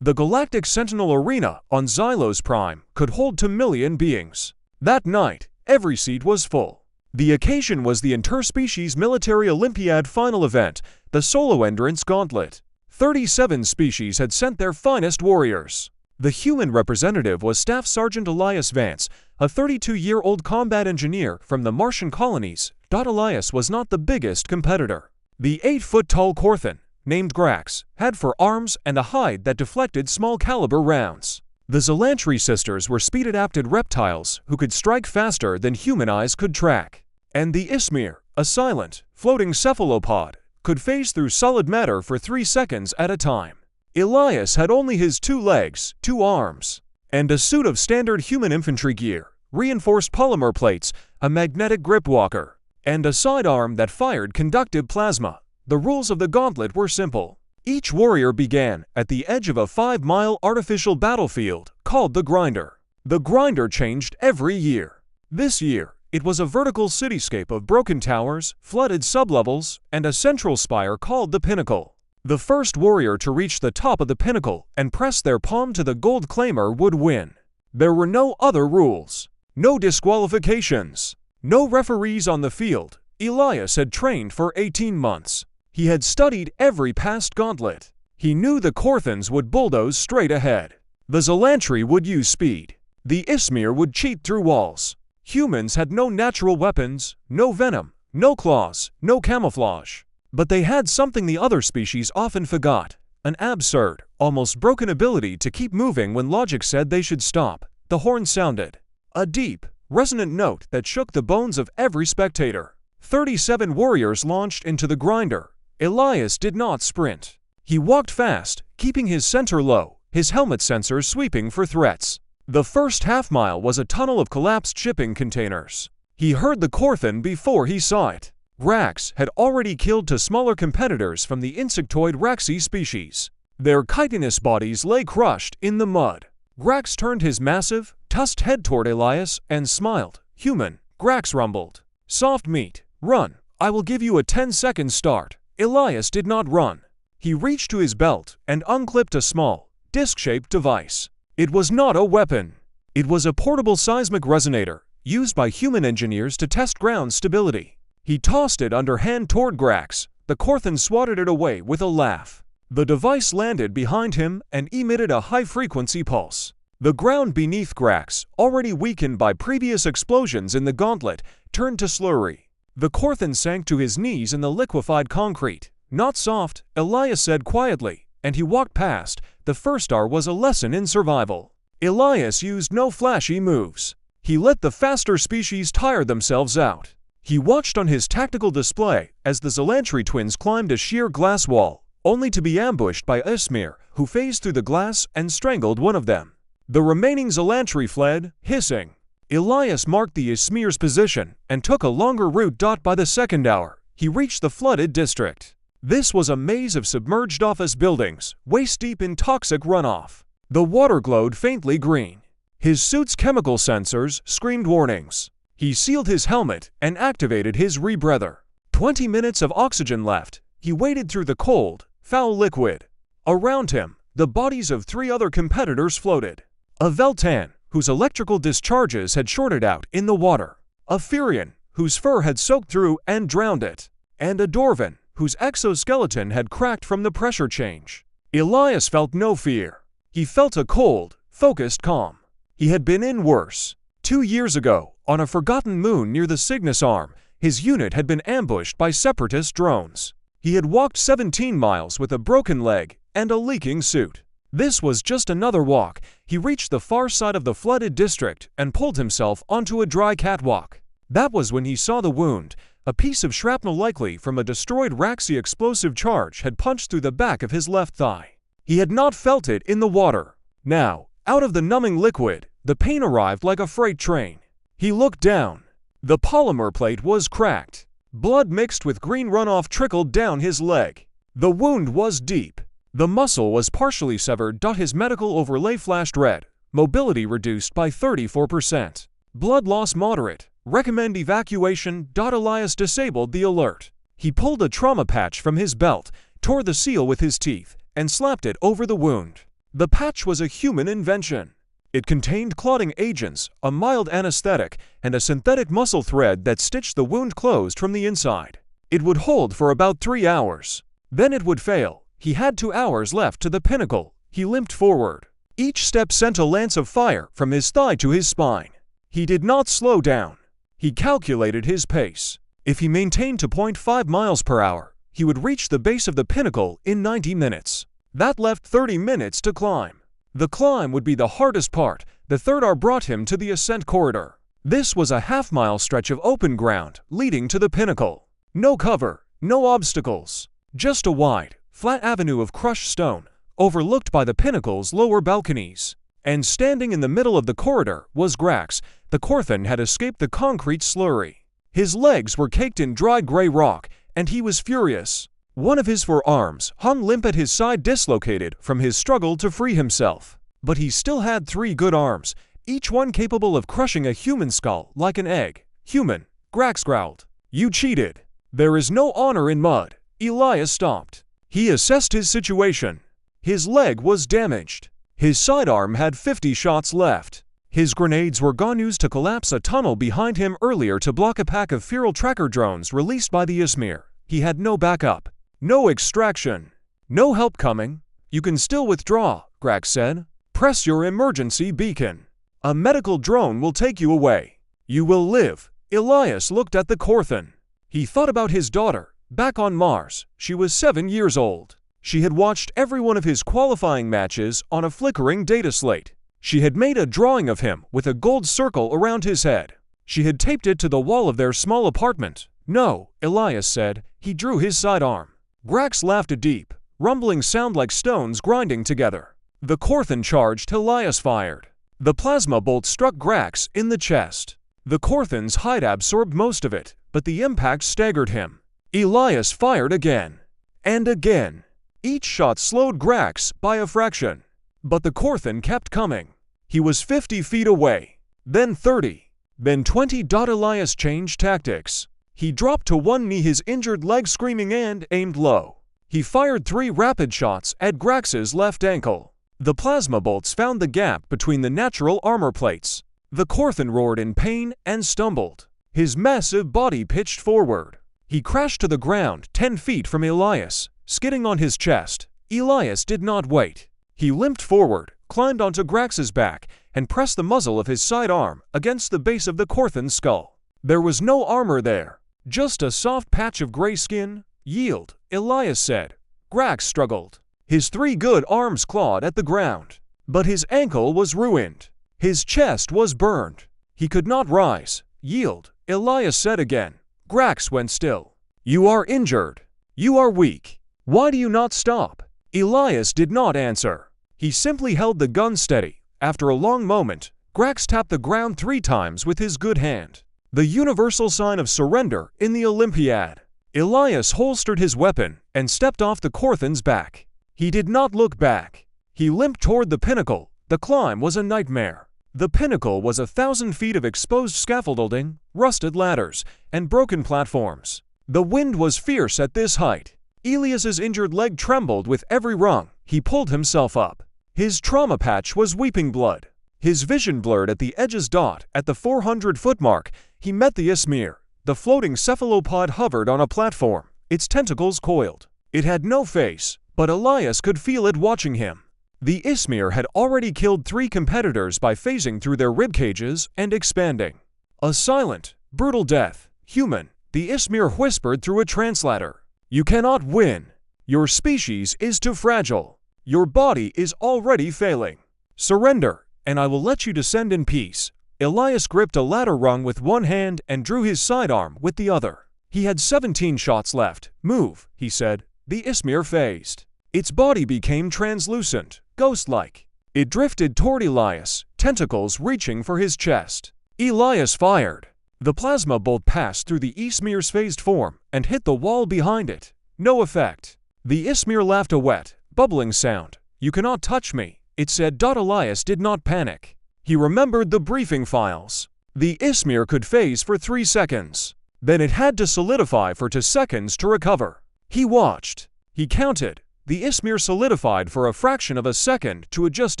The Galactic Sentinel Arena on Xylos Prime could hold 2,000,000 beings. That night, every seat was full. The occasion was the Interspecies Military Olympiad final event, the Solo Endurance Gauntlet. 37 species had sent their finest warriors. The human representative was Staff Sergeant Elias Vance, a 32-year-old combat engineer from the Martian colonies. Elias was not the biggest competitor. The 8-foot-tall Corthan, named Grax, had 4 arms and a hide that deflected small-caliber rounds. The Zelantri sisters were speed-adapted reptiles who could strike faster than human eyes could track. And the Ismir, a silent, floating cephalopod, could phase through solid matter for 3 seconds at a time. Elias had only his 2 legs, 2 arms, and a suit of standard human infantry gear, reinforced polymer plates, a magnetic grip walker, and a sidearm that fired conductive plasma. The rules of the gauntlet were simple. Each warrior began at the edge of a 5-mile artificial battlefield called the Grinder. The Grinder changed every year. This year, it was a vertical cityscape of broken towers, flooded sublevels, and a central spire called the Pinnacle. The first warrior to reach the top of the pinnacle and press their palm to the gold claimer would win. There were no other rules. No disqualifications. No referees on the field. Elias had trained for 18 months. He had studied every past gauntlet. He knew the Corthans would bulldoze straight ahead. The Zelantri would use speed. The Ismir would cheat through walls. Humans had no natural weapons, no venom, no claws, no camouflage. But they had something the other species often forgot: an absurd, almost broken ability to keep moving when logic said they should stop. The horn sounded. A deep, resonant note that shook the bones of every spectator. 37 warriors launched into the Grinder. Elias did not sprint. He walked fast, keeping his center low, his helmet sensors sweeping for threats. The first half-mile was a tunnel of collapsed shipping containers. He heard the Corthan before he saw it. Rax had already killed 2 smaller competitors from the insectoid Raxi species. Their chitinous bodies lay crushed in the mud. Grax turned his massive, tusked head toward Elias and smiled. "Human," Grax rumbled. "Soft meat. Run. I will give you a 10-second start." Elias did not run. He reached to his belt and unclipped a small, disc-shaped device. It was not a weapon. It was a portable seismic resonator, used by human engineers to test ground stability. He tossed it underhand toward Grax. The Corthan swatted it away with a laugh. The device landed behind him and emitted a high-frequency pulse. The ground beneath Grax, already weakened by previous explosions in the gauntlet, turned to slurry. The Corthan sank to his knees in the liquefied concrete. "Not soft," Elias said quietly, and he walked past. The first hour was a lesson in survival. Elias used no flashy moves. He let the faster species tire themselves out. He watched on his tactical display as the Zelantri twins climbed a sheer glass wall, only to be ambushed by Ismir, who phased through the glass and strangled one of them. The remaining Zelantri fled, hissing. Elias marked the Ismir's position and took a longer route. By the second hour, he reached the flooded district. This was a maze of submerged office buildings, waist-deep in toxic runoff. The water glowed faintly green. His suit's chemical sensors screamed warnings. He sealed his helmet and activated his rebreather. 20 minutes of oxygen left. He waded through the cold, foul liquid. Around him, the bodies of 3 other competitors floated. A Veltan, whose electrical discharges had shorted out in the water. A Furion, whose fur had soaked through and drowned it. And a Dorvan, whose exoskeleton had cracked from the pressure change. Elias felt no fear. He felt a cold, focused calm. He had been in worse. 2 years ago, on a forgotten moon near the Cygnus Arm, his unit had been ambushed by separatist drones. He had walked 17 miles with a broken leg and a leaking suit. This was just another walk. He reached the far side of the flooded district and pulled himself onto a dry catwalk. That was when he saw the wound. A piece of shrapnel, likely from a destroyed Raxi explosive charge, had punched through the back of his left thigh. He had not felt it in the water. Now, out of the numbing liquid, the pain arrived like a freight train. He looked down. The polymer plate was cracked. Blood mixed with green runoff trickled down his leg. The wound was deep. The muscle was partially severed. His medical overlay flashed red. Mobility reduced by 34%. Blood loss moderate. Recommend evacuation. Elias disabled the alert. He pulled a trauma patch from his belt, tore the seal with his teeth, and slapped it over the wound. The patch was a human invention. It contained clotting agents, a mild anesthetic, and a synthetic muscle thread that stitched the wound closed from the inside. It would hold for about 3 hours. Then it would fail. He had 2 hours left to the pinnacle. He limped forward. Each step sent a lance of fire from his thigh to his spine. He did not slow down. He calculated his pace. If he maintained to 0.5 miles per hour, he would reach the base of the pinnacle in 90 minutes. That left 30 minutes to climb. The climb would be the hardest part. The third hour brought him to the ascent corridor. This was a half-mile stretch of open ground leading to the pinnacle. No cover, no obstacles. Just a wide, flat avenue of crushed stone, overlooked by the pinnacle's lower balconies. And standing in the middle of the corridor was Grax. The Corthan had escaped the concrete slurry. His legs were caked in dry gray rock, and he was furious. One of his forearms hung limp at his side, dislocated from his struggle to free himself. But he still had 3 good arms, each one capable of crushing a human skull like an egg. Human, Grax growled. You cheated. There is no honor in mud. Elias stopped. He assessed his situation. His leg was damaged. His sidearm had 50 shots left. His grenades were gone, used to collapse a tunnel behind him earlier to block a pack of feral tracker drones released by the Ismir. He had no backup. No extraction. No help coming. You can still withdraw, Grax said. Press your emergency beacon. A medical drone will take you away. You will live. Elias looked at the Corthan. He thought about his daughter, back on Mars. She was 7 years old. She had watched every one of his qualifying matches on a flickering data slate. She had made a drawing of him with a gold circle around his head. She had taped it to the wall of their small apartment. No, Elias said. He drew his sidearm. Grax laughed, a deep, rumbling sound like stones grinding together. The Corthan charged. Elias fired. The plasma bolt struck Grax in the chest. The Corthan's hide absorbed most of it, but the impact staggered him. Elias fired again. And again. Each shot slowed Grax by a fraction. But the Corthan kept coming. He was 50 feet away. Then 30. Then 20. Elias changed tactics. He dropped to one knee, his injured leg screaming, and aimed low. He fired 3 rapid shots at Grax's left ankle. The plasma bolts found the gap between the natural armor plates. The Corthan roared in pain and stumbled. His massive body pitched forward. He crashed to the ground 10 feet from Elias, skidding on his chest. Elias did not wait. He limped forward, climbed onto Grax's back, and pressed the muzzle of his sidearm against the base of the Corthan's skull. There was no armor there. Just a soft patch of gray skin. Yield, Elias said. Grax struggled. His 3 good arms clawed at the ground. But his ankle was ruined. His chest was burned. He could not rise. Yield, Elias said again. Grax went still. You are injured. You are weak. Why do you not stop? Elias did not answer. He simply held the gun steady. After a long moment, Grax tapped the ground 3 times with his good hand. The universal sign of surrender in the Olympiad. Elias holstered his weapon and stepped off the Corthan's back. He did not look back. He limped toward the pinnacle. The climb was a nightmare. The pinnacle was 1,000 feet of exposed scaffolding, rusted ladders, and broken platforms. The wind was fierce at this height. Elias's injured leg trembled with every rung. He pulled himself up. His trauma patch was weeping blood. His vision blurred at the edges. At the 400-foot mark, he met the Ismir. The floating cephalopod hovered on a platform, its tentacles coiled. It had no face, but Elias could feel it watching him. The Ismir had already killed 3 competitors by phasing through their rib cages and expanding. A silent, brutal death. Human, the Ismir whispered through a translator. You cannot win. Your species is too fragile. Your body is already failing. Surrender, and I will let you descend in peace. Elias gripped a ladder rung with one hand and drew his sidearm with the other. He had 17 shots left. Move, he said. The Ismir phased. Its body became translucent, ghost-like. It drifted toward Elias, tentacles reaching for his chest. Elias fired. The plasma bolt passed through the Ismir's phased form and hit the wall behind it. No effect. The Ismir laughed, a wet, bubbling sound. You cannot touch me, it said. Elias did not panic. He remembered the briefing files. The Ismir could phase for 3 seconds. Then it had to solidify for 2 seconds to recover. He watched. He counted. The Ismir solidified for a fraction of a second to adjust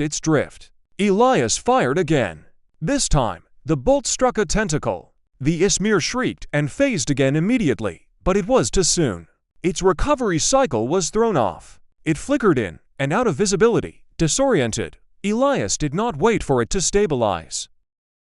its drift. Elias fired again. This time, the bolt struck a tentacle. The Ismir shrieked and phased again immediately, but it was too soon. Its recovery cycle was thrown off. It flickered in and out of visibility, disoriented. Elias did not wait for it to stabilize.